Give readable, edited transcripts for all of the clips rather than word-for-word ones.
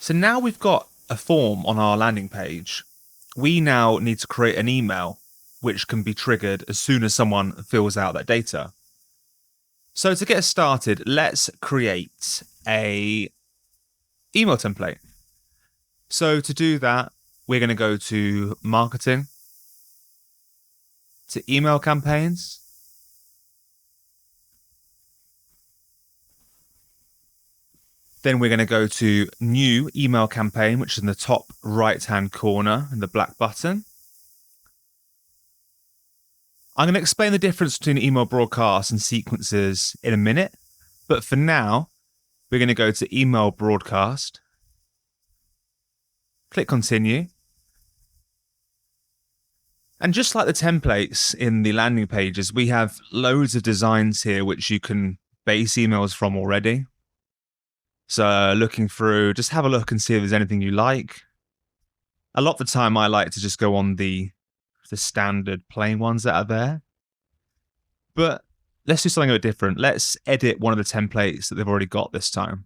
So now we've got a form on our landing page. We now need to create an email which can be triggered as soon as someone fills out that data. So to get started, let's create a email template. So to do that, we're going to go to marketing, to email campaigns. Then we're going to go to new email campaign, which is in the top right-hand corner in the black button. I'm going to explain the difference between email broadcasts and sequences in a minute. But for now, we're going to go to email broadcast. Click continue. And just like the templates in the landing pages, we have loads of designs here which you can base emails from already. So looking through, just have a look and see if there's anything you like. A lot of the time I like to just go on the standard plain ones that are there. But let's do something a bit different. Let's edit one of the templates that they've already got this time.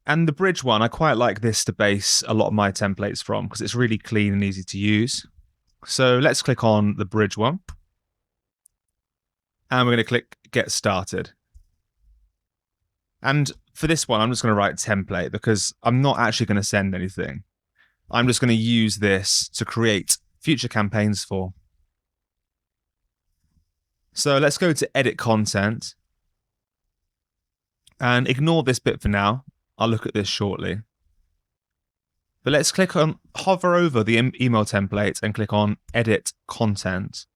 And the bridge one, I quite like this to base a lot of my templates from because it's really clean and easy to use. So let's click on the bridge one. And we're going to click get started. And for this one, I'm just going to write template because I'm not actually going to send anything. I'm just going to use this to create future campaigns for. So let's go to edit content and ignore this bit for now. I'll look at this shortly. But let's hover over the email template and click on edit content.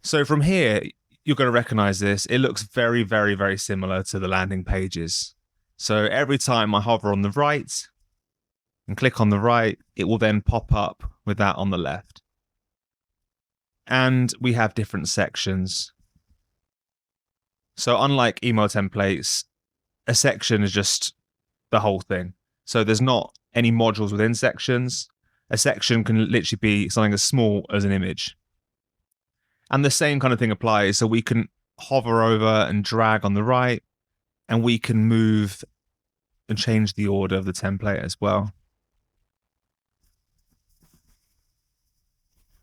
So from here, you're going to recognize this. It looks very, very, very similar to the landing pages. So every time I hover on the right and click on the right, it will then pop up with that on the left. And we have different sections. So unlike email templates, a section is just the whole thing. So there's not any modules within sections. A section can literally be something as small as an image. And the same kind of thing applies. So we can hover over and drag on the right, and we can move and change the order of the template as well.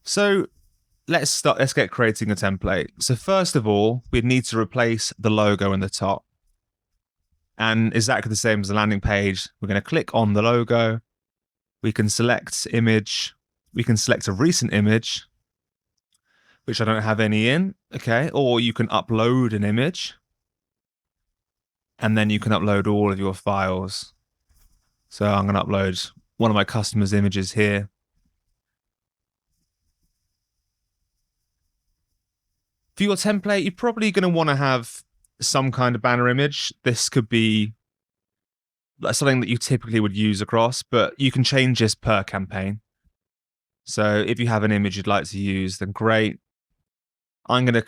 So let's get creating a template. So first of all, we'd need to replace the logo in the top. And exactly the same as the landing page, we're going to click on the logo. We can select image. We can select a recent image, which I don't have any in, okay? Or you can upload an image, and then you can upload all of your files. So I'm going to upload one of my customers' images here. For your template, you're probably going to want to have some kind of banner image. This could be something that you typically would use across, but you can change this per campaign. So if you have an image you'd like to use, then great. I'm going to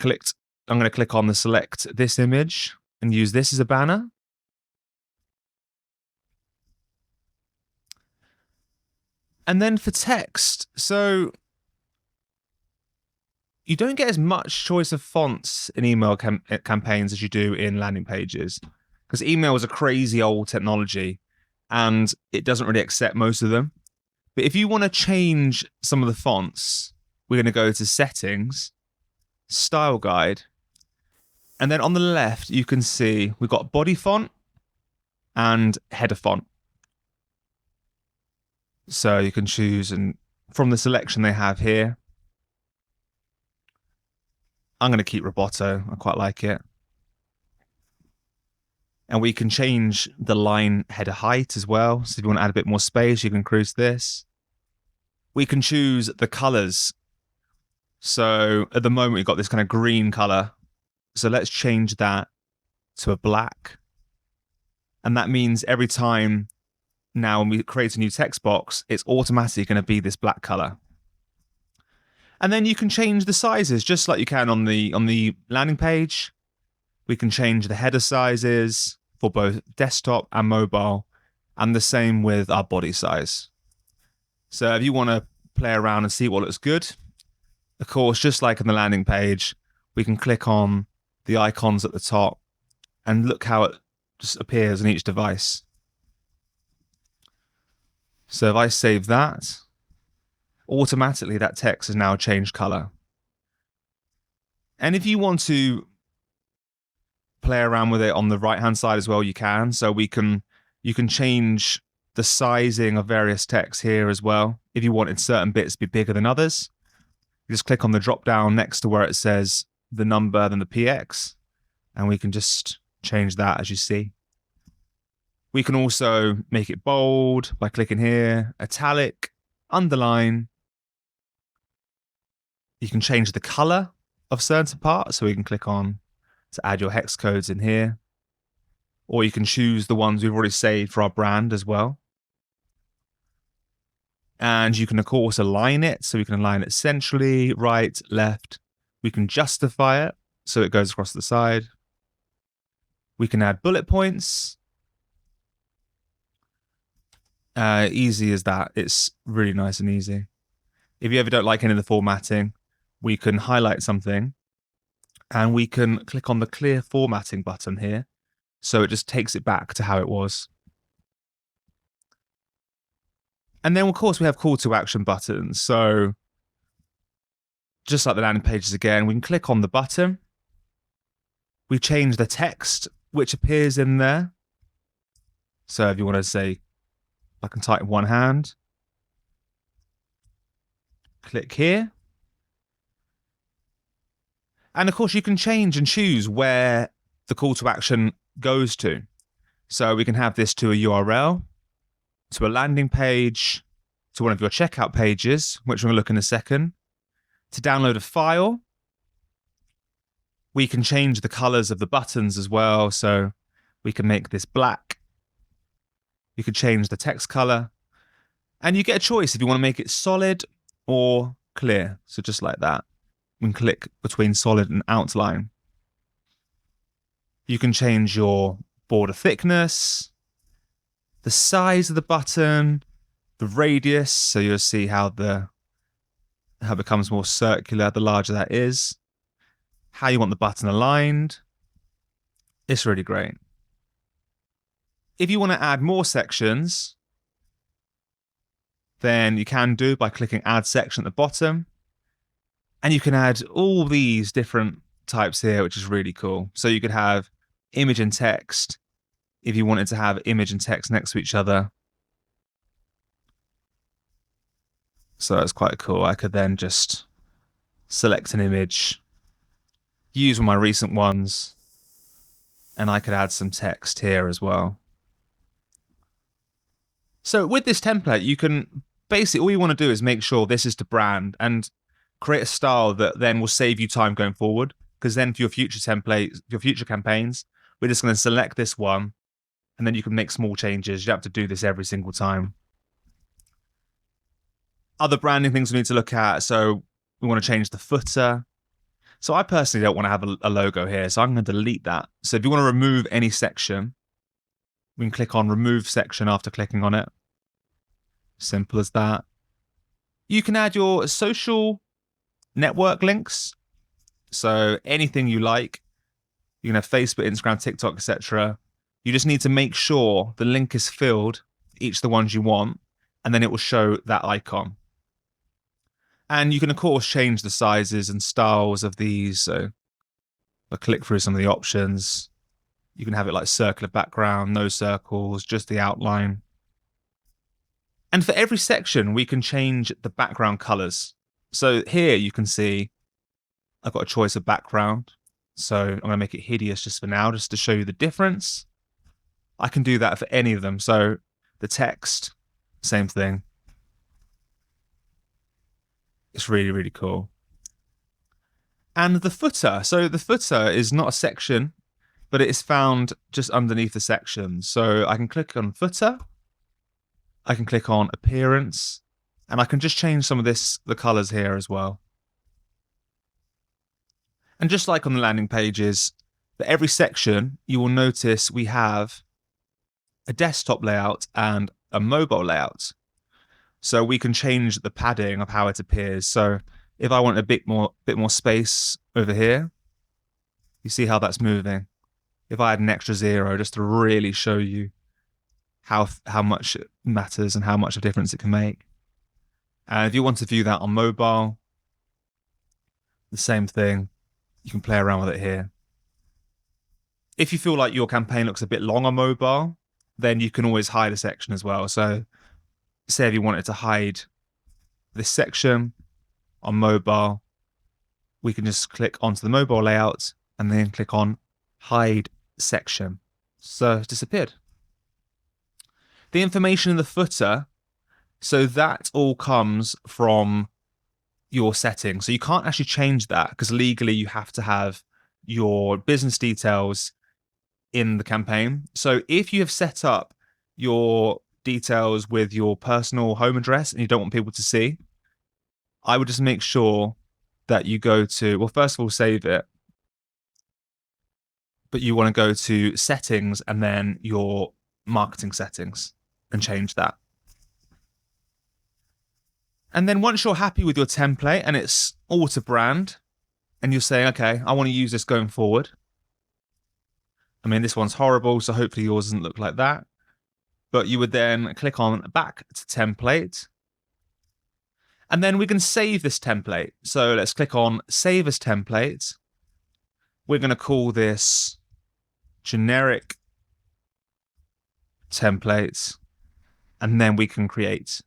click on the select this image and use this as a banner. And then for text, so you don't get as much choice of fonts in email campaigns as you do in landing pages, because email is a crazy old technology and it doesn't really accept most of them. But if you want to change some of the fonts, we're going to go to settings, style guide, and then on the left you can see we've got body font and header font. So you can choose, and from the selection they have here, I'm going to keep Roboto. I quite like it. And we can change the line header height as well. So if you want to add a bit more space, you can cruise this. We can choose the colors. So at the moment, we've got this kind of green color. So let's change that to a black. And that means every time now when we create a new text box, it's automatically going to be this black color. And then you can change the sizes just like you can on the landing page. We can change the header sizes for both desktop and mobile, and the same with our body size. So if you want to play around and see what looks good, of course, just like on the landing page, we can click on the icons at the top and look how it just appears on each device. So if I save that, automatically that text has now changed color. And if you want to play around with it on the right-hand side as well, you can. So you can change the sizing of various texts here as well. If you wanted certain bits to be bigger than others, you just click on the drop down next to where it says the number, then the PX, and we can just change that as you see. We can also make it bold by clicking here, italic, underline. You can change the color of certain parts, so we can click on to add your hex codes in here. Or you can choose the ones we've already saved for our brand as well. And you can, of course, align it. So we can align it centrally, right, left. We can justify it so it goes across the side. We can add bullet points. Easy as that. It's really nice and easy. If you ever don't like any of the formatting, we can highlight something and we can click on the clear formatting button here. So it just takes it back to how it was. And then, of course, we have call to action buttons. So just like the landing pages again, we can click on the button. We change the text which appears in there. So if you want to say, I can type in one hand, click here. And of course, you can change and choose where the call to action goes to. So we can have this to a URL, to a landing page, to one of your checkout pages, which we're going to look in a second, to download a file. We can change the colors of the buttons as well. So we can make this black. You can change the text color. And you get a choice if you want to make it solid or clear. So just like that. We can click between solid and outline. You can change your border thickness, the size of the button, the radius, so you'll see how it becomes more circular the larger that is, how you want the button aligned. It's really great. If you want to add more sections, then you can do by clicking add section at the bottom. And you can add all these different types here, which is really cool. So you could have image and text if you wanted to have image and text next to each other. So that's quite cool. I could then just select an image, use one of my recent ones, and I could add some text here as well. So with this template, you can basically, all you want to do is make sure this is the brand and create a style that then will save you time going forward. Because then for your future templates, your future campaigns, we're just going to select this one and then you can make small changes. You don't have to do this every single time. Other branding things we need to look at. So we want to change the footer. So I personally don't want to have a logo here. So I'm going to delete that. So if you want to remove any section, we can click on remove section after clicking on it. Simple as that. You can add your social network links. So anything you like, you can have Facebook, Instagram, TikTok, etc. You just need to make sure the link is filled, each of the ones you want, and then it will show that icon. And you can, of course, change the sizes and styles of these. So I'll click through some of the options. You can have it like circular background, no circles, just the outline. And for every section, we can change the background colors. So here you can see I've got a choice of background. So I'm going to make it hideous just for now, just to show you the difference. I can do that for any of them. So the text, same thing. It's really, really cool. And the footer. So the footer is not a section, but it is found just underneath the section. So I can click on footer. I can click on appearance. And I can just change some of the colors here as well. And just like on the landing pages, for every section, you will notice we have a desktop layout and a mobile layout. So we can change the padding of how it appears. So if I want a bit more space over here, you see how that's moving. if I had an extra 0 just to really show you how much it matters and how much of a difference it can make. And if you want to view that on mobile, the same thing. You can play around with it here. If you feel like your campaign looks a bit long on mobile, then you can always hide a section as well. So say if you wanted to hide this section on mobile, we can just click onto the mobile layout and then click on hide section. So it's disappeared. The information in the footer, so that all comes from your settings. So you can't actually change that because legally you have to have your business details in the campaign. So if you have set up your details with your personal home address and you don't want people to see, I would just make sure that you go to, well, first of all, save it. But you want to go to settings and then your marketing settings and change that. And then once you're happy with your template and it's all to brand, and you're saying, okay, I want to use this going forward. I mean, this one's horrible, so hopefully yours doesn't look like that. But you would then click on back to template. And then we can save this template. So let's click on save as template. We're going to call this generic templates, and then we can create.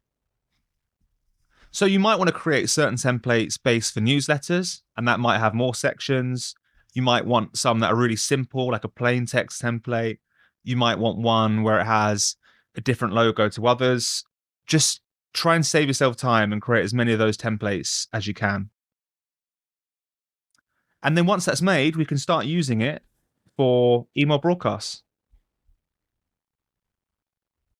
So you might want to create certain templates based for newsletters, and that might have more sections. You might want some that are really simple, like a plain text template. You might want one where it has a different logo to others. Just try and save yourself time and create as many of those templates as you can. And then once that's made, we can start using it for email broadcasts.